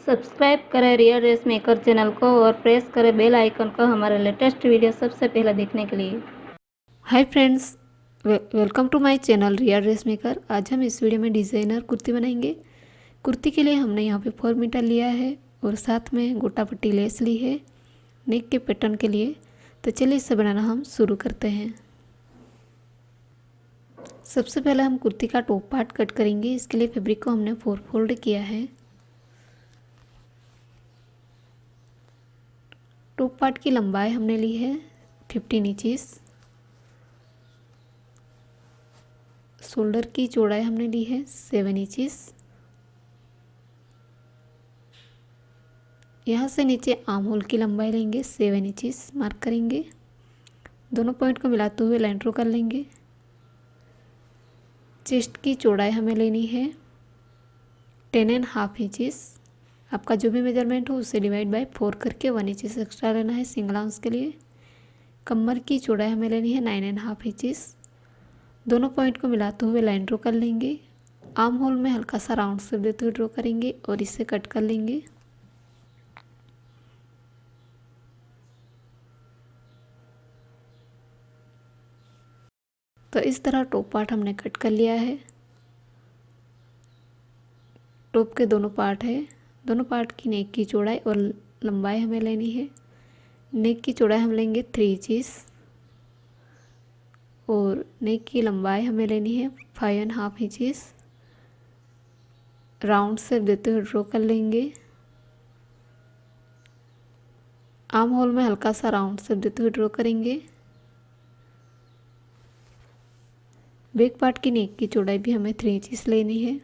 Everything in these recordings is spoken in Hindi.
सब्सक्राइब करें रियल ड्रेस मेकर चैनल को और प्रेस करें बेल आइकन को हमारे लेटेस्ट वीडियो सबसे पहले देखने के लिए। Hi friends, welcome to my channel real dress maker. आज हम इस वीडियो में डिज़ाइनर कुर्ती बनाएंगे। कुर्ती के लिए हमने यहाँ पे 4 मीटर लिया है और साथ में गोटा पट्टी लेस ली है नेक के पैटर्न के लिए। तो चलिए इसे बनाना हम शुरू करते हैं। सबसे पहले हम कुर्ती का टॉप पार्ट कट करेंगे। इसके लिए फैब्रिक को हमने 4 फोल्ड किया है। टॉप पार्ट की लंबाई हमने ली है 15 इंचेस। शोल्डर की चौड़ाई हमने ली है 7 इंचेस। यहाँ से नीचे आर्म होल की लंबाई लेंगे 7 इंचेस मार्क करेंगे। दोनों पॉइंट को मिलाते हुए लाइन ड्रॉ कर लेंगे। चेस्ट की चौड़ाई हमें लेनी है 10.5 इंचेस। आपका जो भी मेजरमेंट हो उससे डिवाइड बाय 4 करके 1 इंचेस एक्स्ट्रा लेना है सिंगल आर्म्स के लिए। कमर की चौड़ाई हमें लेनी है 9.5 इंचेस। दोनों पॉइंट को मिलाते हुए लाइन ड्रॉ कर लेंगे। आर्म होल में हल्का सा राउंड शेप देते हुए ड्रॉ करेंगे और इसे कट कर लेंगे। तो इस तरह टॉप पार्ट हमने कट कर लिया है। टॉप के दोनों पार्ट है। दोनों पार्ट की नेक की चौड़ाई और लंबाई हमें लेनी है। नेक की चौड़ाई हम लेंगे 3 इंचेस और नेक की लंबाई हमें लेनी है 5.5 इंचेस। राउंड शेप देते हुए ड्रॉ कर लेंगे। आर्म होल में हल्का सा राउंड शेप देते हुए ड्रॉ करेंगे। बैक पार्ट की नेक की चौड़ाई भी हमें 3 इंचेस लेनी है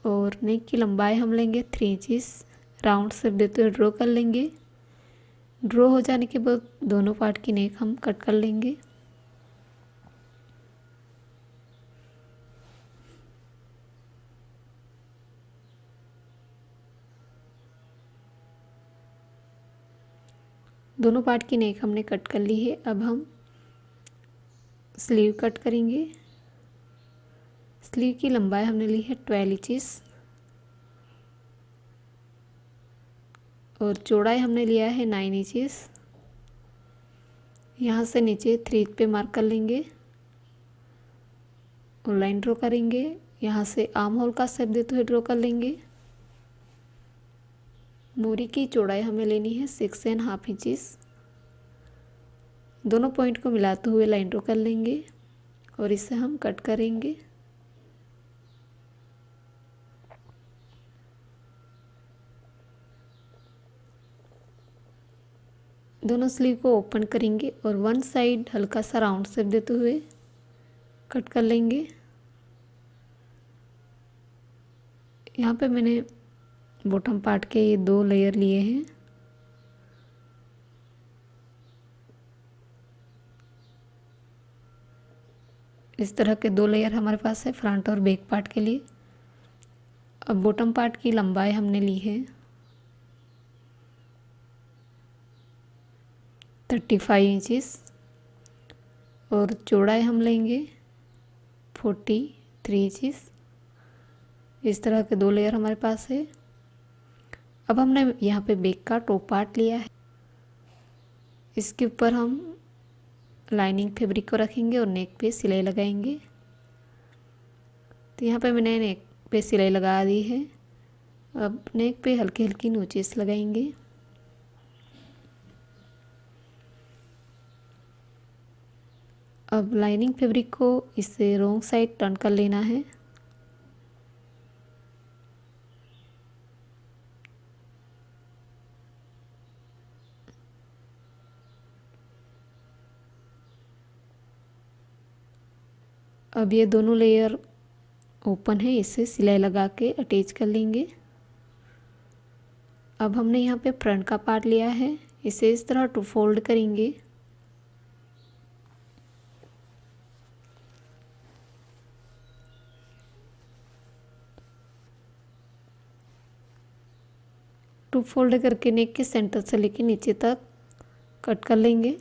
और नेक की लंबाई हम लेंगे 3 इंचेस। राउंड शेप देते हुए ड्रॉ कर लेंगे। ड्रॉ हो जाने के बाद दोनों पार्ट की नेक हम कट कर लेंगे। दोनों पार्ट की नेक हमने कट कर ली है। अब हम स्लीव कट करेंगे। स्लीव की लंबाई हमने ली है 12 इंचेस और चौड़ाई हमने लिया है 9 इंचेस। यहाँ से नीचे 3 पे मार्क कर लेंगे और लाइन ड्रॉ करेंगे। यहाँ से आर्म होल का शेप देते हुए ड्रॉ कर लेंगे। मोरी की चौड़ाई हमें लेनी है 6.5 इंचेस। दोनों पॉइंट को मिलाते हुए लाइन ड्रॉ कर लेंगे और इसे हम कट करेंगे। दोनों स्लीव को ओपन करेंगे और वन साइड हल्का सा राउंड शेप देते हुए कट कर लेंगे। यहाँ पे मैंने बॉटम पार्ट के ये 2 लेयर लिए हैं। इस तरह के 2 लेयर हमारे पास है फ्रंट और बैक पार्ट के लिए। अब बॉटम पार्ट की लंबाई हमने ली है 35 इंचेस और चौड़ाई हम लेंगे 43 इंचेस। इस तरह के 2 लेयर हमारे पास है। अब हमने यहाँ पे बैक का टॉप पार्ट लिया है। इसके ऊपर हम लाइनिंग फैब्रिक को रखेंगे और नेक पे सिलाई लगाएंगे। तो यहाँ पे मैंने नेक पे सिलाई लगा दी है। अब नेक पे हल्की हल्की नोचेस लगाएंगे। अब लाइनिंग फैब्रिक को इससे रॉन्ग साइड टर्न कर लेना है। अब ये दोनों लेयर ओपन है, इससे सिलाई लगा के अटैच कर लेंगे। अब हमने यहाँ पे फ्रंट का पार्ट लिया है। इसे इस तरह 2 फोल्ड करेंगे। टू फोल्ड करके नेक के सेंटर से लेके नीचे तक कट कर लेंगे।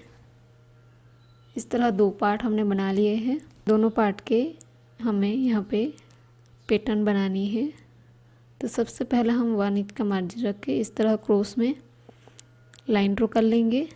इस तरह 2 पार्ट हमने बना लिए हैं। दोनों पार्ट के हमें यहाँ पे पैटर्न बनानी है। तो सबसे पहले हम 1 इंच का मार्जिन रख के इस तरह क्रॉस में लाइन ड्रॉ कर लेंगे।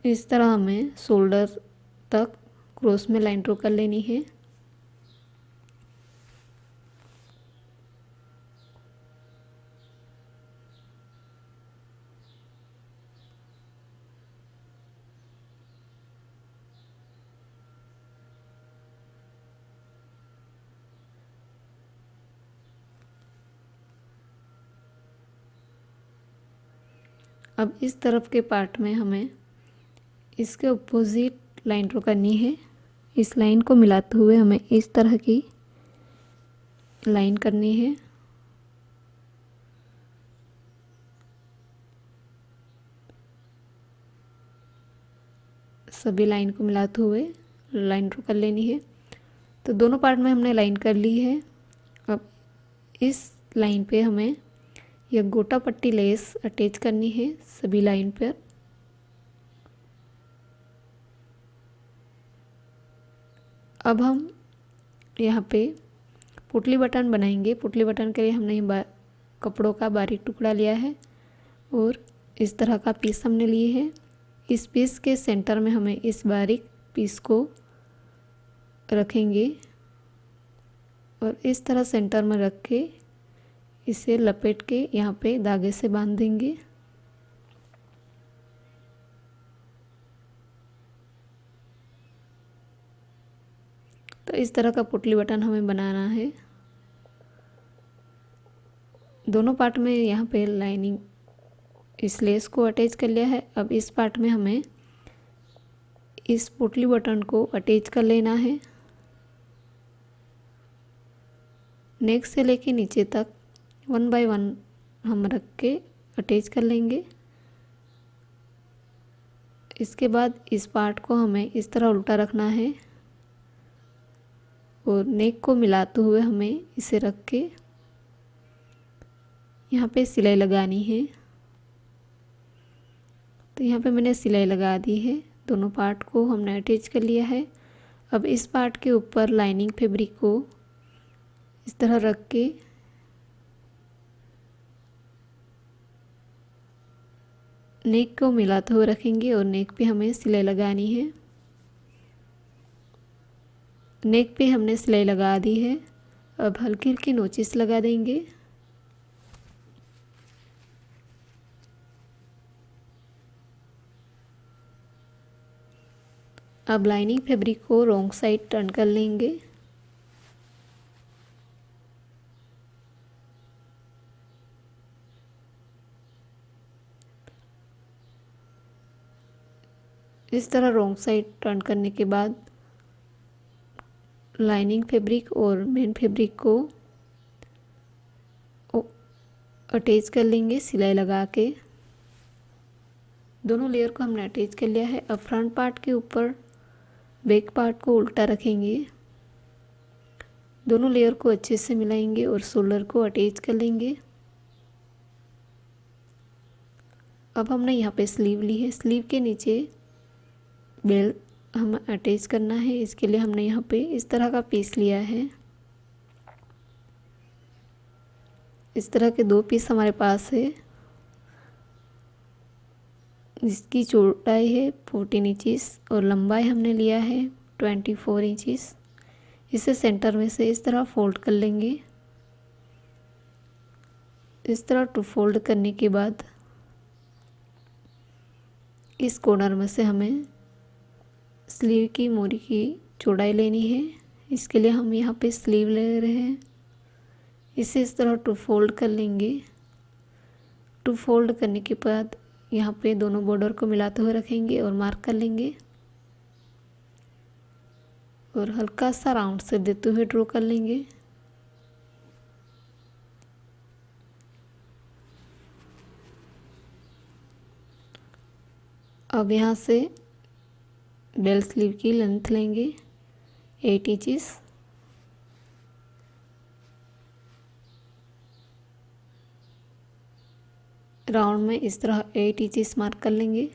इस तरह हमें शोल्डर तक क्रॉस में लाइन ड्रॉ कर लेनी है। अब इस तरफ के पार्ट में हमें इसके अपोजिट लाइन ड्रॉ करनी है। इस लाइन को मिलाते हुए हमें इस तरह की लाइन करनी है। सभी लाइन को मिलाते हुए लाइन ड्रॉ कर लेनी है। तो दोनों पार्ट में हमने लाइन कर ली है। अब इस लाइन पे हमें यह गोटा पट्टी लेस अटैच करनी है सभी लाइन पर। अब हम यहाँ पे पुतली बटन बनाएंगे। पुतली बटन के लिए हमने कपड़ों का बारीक टुकड़ा लिया है और इस तरह का पीस हमने लिए है। इस पीस के सेंटर में हमें इस बारीक पीस को रखेंगे और इस तरह सेंटर में रख के इसे लपेट के यहाँ पे धागे से बांध देंगे। तो इस तरह का पुतली बटन हमें बनाना है। दोनों पार्ट में यहाँ पे लाइनिंग इस लेस को अटैच कर लिया है। अब इस पार्ट में हमें इस पुतली बटन को अटैच कर लेना है। नेक से लेके नीचे तक 1 बाय 1 हम रख के अटैच कर लेंगे। इसके बाद इस पार्ट को हमें इस तरह उल्टा रखना है और नेक को मिलाते हुए हमें इसे रख के यहाँ पे सिलाई लगानी है। तो यहाँ पे मैंने सिलाई लगा दी है। दोनों पार्ट को हमने अटैच कर लिया है। अब इस पार्ट के ऊपर लाइनिंग फैब्रिक को इस तरह रख के नेक को मिलाते हुए रखेंगे और नेक पे हमें सिलाई लगानी है। नेक पे हमने सिलाई लगा दी है। अब हल्की हल्की नोचिस लगा देंगे। अब लाइनिंग फैब्रिक को रॉन्ग साइड टर्न कर लेंगे। इस तरह रॉन्ग साइड टर्न करने के बाद लाइनिंग फैब्रिक और मेन फैब्रिक को अटैच कर लेंगे सिलाई लगा के। दोनों लेयर को हमने अटैच कर लिया है। अब फ्रंट पार्ट के ऊपर बैक पार्ट को उल्टा रखेंगे। दोनों लेयर को अच्छे से मिलाएंगे और शोल्डर को अटैच कर लेंगे। अब हमने यहाँ पे स्लीव ली है। स्लीव के नीचे बेल्ट हमें अटैच करना है। इसके लिए हमने यहाँ पे इस तरह का पीस लिया है। इस तरह के 2 पीस हमारे पास है जिसकी चौड़ाई है 14 इंचेस और लंबाई हमने लिया है 24 इंचेस। इसे सेंटर में से इस तरह फोल्ड कर लेंगे। इस तरह टू फोल्ड करने के बाद इस कॉर्नर में से हमें स्लीव की मोरी की चौड़ाई लेनी है। इसके लिए हम यहाँ पे स्लीव ले रहे हैं। इसे इस तरह टू फोल्ड कर लेंगे। टू फोल्ड करने के बाद यहाँ पे दोनों बॉर्डर को मिलाते हुए रखेंगे और मार्क कर लेंगे और हल्का सा राउंड शेप देते हुए ड्रॉ कर लेंगे। अब यहाँ से बेल स्लीव की लेंथ लेंगे 8 इंचेस। राउंड में इस तरह 8 इंचेस मार्क कर लेंगे।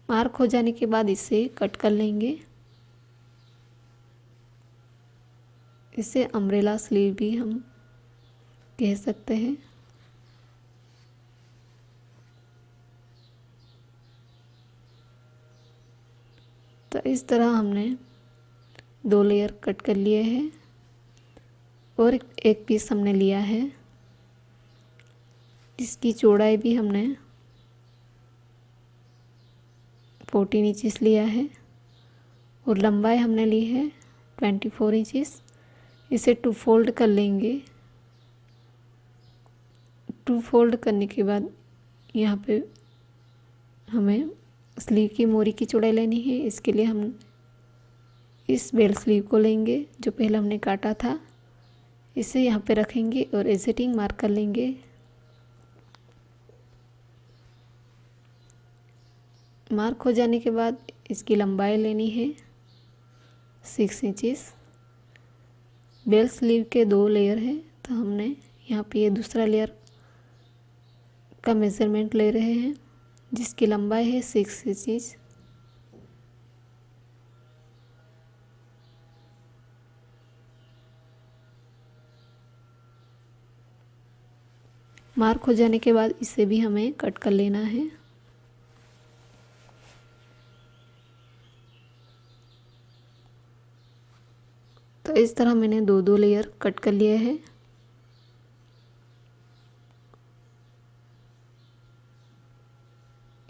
मार्क हो जाने के बाद इसे कट कर लेंगे। इसे अम्ब्रेला स्लीव भी हम कह सकते हैं। तो इस तरह हमने 2 लेयर कट कर लिए हैं और एक पीस हमने लिया है। इसकी चौड़ाई भी हमने 14 इंचेस लिया है और लंबाई हमने ली है 24 इंचेस। इसे 2 फोल्ड कर लेंगे। 2 फोल्ड करने के बाद यहाँ पे हमें स्लीव की मोरी की चौड़ाई लेनी है। इसके लिए हम इस बेल स्लीव को लेंगे जो पहले हमने काटा था, इसे यहाँ पे रखेंगे और एसेटिंग मार्क कर लेंगे। मार्क हो जाने के बाद इसकी लंबाई लेनी है 6 इंचेस। बेल स्लीव के 2 लेयर है तो हमने यहाँ पे ये दूसरा लेयर का मेज़रमेंट ले रहे हैं जिसकी लंबाई है 6 इंचेस। मार्क हो जाने के बाद इसे भी हमें कट कर लेना है। तो इस तरह मैंने 2 लेयर कट कर लिए हैं।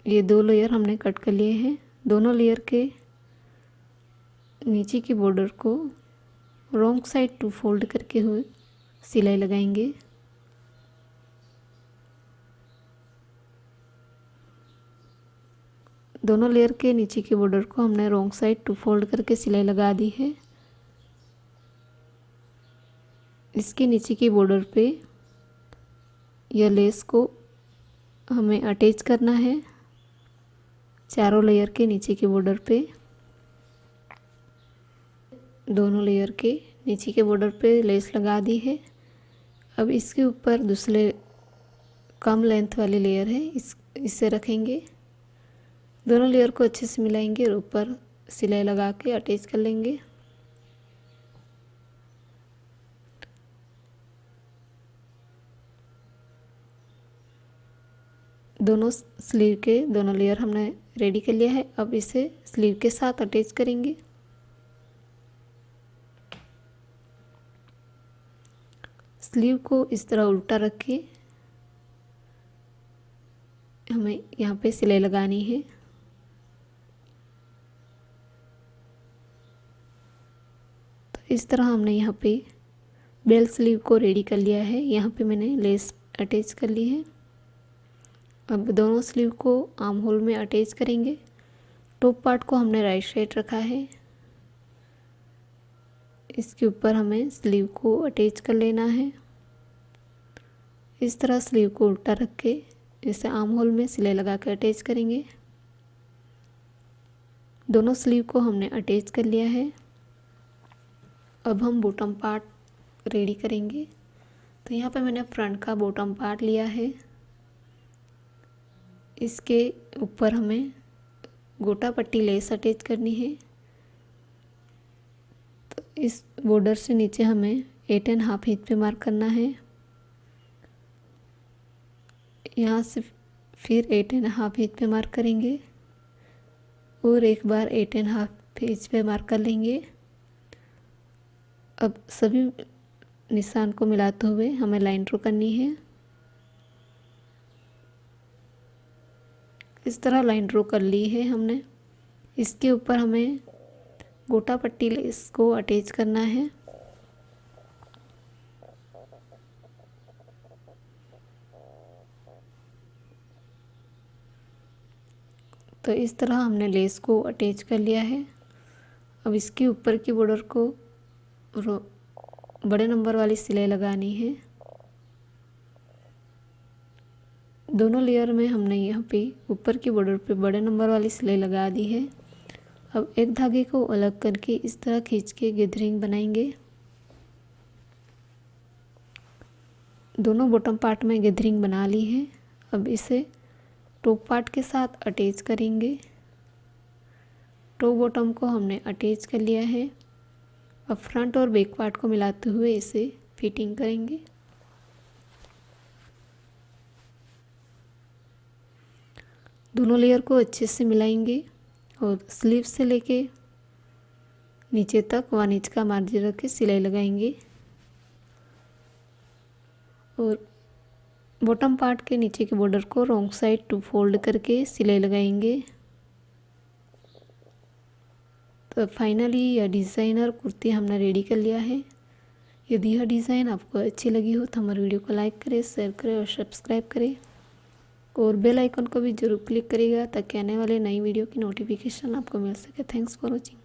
ये 2 लेयर हमने कट कर लिए हैं। दोनों लेयर के नीचे की बॉर्डर को रॉन्ग साइड 2 फोल्ड करके हुए सिलाई लगाएंगे। दोनों लेयर के नीचे की बॉर्डर को हमने रॉन्ग साइड 2 फोल्ड करके सिलाई लगा दी है। इसके नीचे की बॉर्डर पे यह लेस को हमें अटैच करना है। चारों लेयर के नीचे की बॉर्डर पे, दोनों लेयर के नीचे के बॉर्डर पे लेस लगा दी है। अब इसके ऊपर दूसरे कम लेंथ वाली लेयर है, इसे रखेंगे। दोनों लेयर को अच्छे से मिलाएंगे और ऊपर सिलाई लगा के अटैच कर लेंगे। दोनों स्लीव के दोनों लेयर हमने रेडी कर लिया है। अब इसे स्लीव के साथ अटैच करेंगे। स्लीव को इस तरह उल्टा रख के हमें यहाँ पे सिलाई लगानी है। तो इस तरह हमने यहाँ पे बेल स्लीव को रेडी कर लिया है। यहाँ पे मैंने लेस अटैच कर ली है। अब दोनों स्लीव को आर्म होल में अटैच करेंगे। टॉप पार्ट को हमने राइट साइड रखा है। इसके ऊपर हमें स्लीव को अटैच कर लेना है। इस तरह स्लीव को उल्टा रख के इसे आर्म होल में सिलाई लगा कर अटैच करेंगे। दोनों स्लीव को हमने अटैच कर लिया है। अब हम बॉटम पार्ट रेडी करेंगे। तो यहाँ पे मैंने फ्रंट का बॉटम पार्ट लिया है। इसके ऊपर हमें गोटा पट्टी लेस अटैच करनी है। तो इस बॉर्डर से नीचे हमें 8.5 इंच पे मार्क करना है। यहाँ से फिर 8.5 इंच पे मार्क करेंगे और एक बार 8.5 इंच पे मार्क कर लेंगे। अब सभी निशान को मिलाते हुए हमें लाइन ड्रॉ करनी है। इस तरह लाइन ड्रॉ कर ली है हमने। इसके ऊपर हमें गोटा पट्टी लेस को अटैच करना है। तो इस तरह हमने लेस को अटैच कर लिया है। अब इसके ऊपर की बॉर्डर को बड़े नंबर वाली सिलाई लगानी है। दोनों लेयर में हमने यहाँ पे ऊपर की बॉर्डर पे बड़े नंबर वाली सिलाई लगा दी है। अब एक धागे को अलग करके इस तरह खींच के गैदरिंग बनाएंगे। दोनों बॉटम पार्ट में गैदरिंग बना ली है। अब इसे टॉप पार्ट के साथ अटैच करेंगे। टॉप बॉटम को हमने अटैच कर लिया है। अब फ्रंट और बैक पार्ट को मिलाते हुए इसे फिटिंग करेंगे। दोनों लेयर को अच्छे से मिलाएंगे और स्लीव से लेके नीचे तक 1 इंच का मार्जिन रख के सिलाई लगाएंगे और बॉटम पार्ट के नीचे के बॉर्डर को रॉन्ग साइड टू फोल्ड करके सिलाई लगाएंगे। तो फाइनली यह डिज़ाइनर कुर्ती हमने रेडी कर लिया है। यदि यह डिज़ाइन आपको अच्छी लगी हो तो हमारे वीडियो को लाइक करें, शेयर करें और सब्सक्राइब करें और बेल आइकन को भी जरूर क्लिक करिएगा ताकि आने वाले नई वीडियो की नोटिफिकेशन आपको मिल सके। Thanks for watching.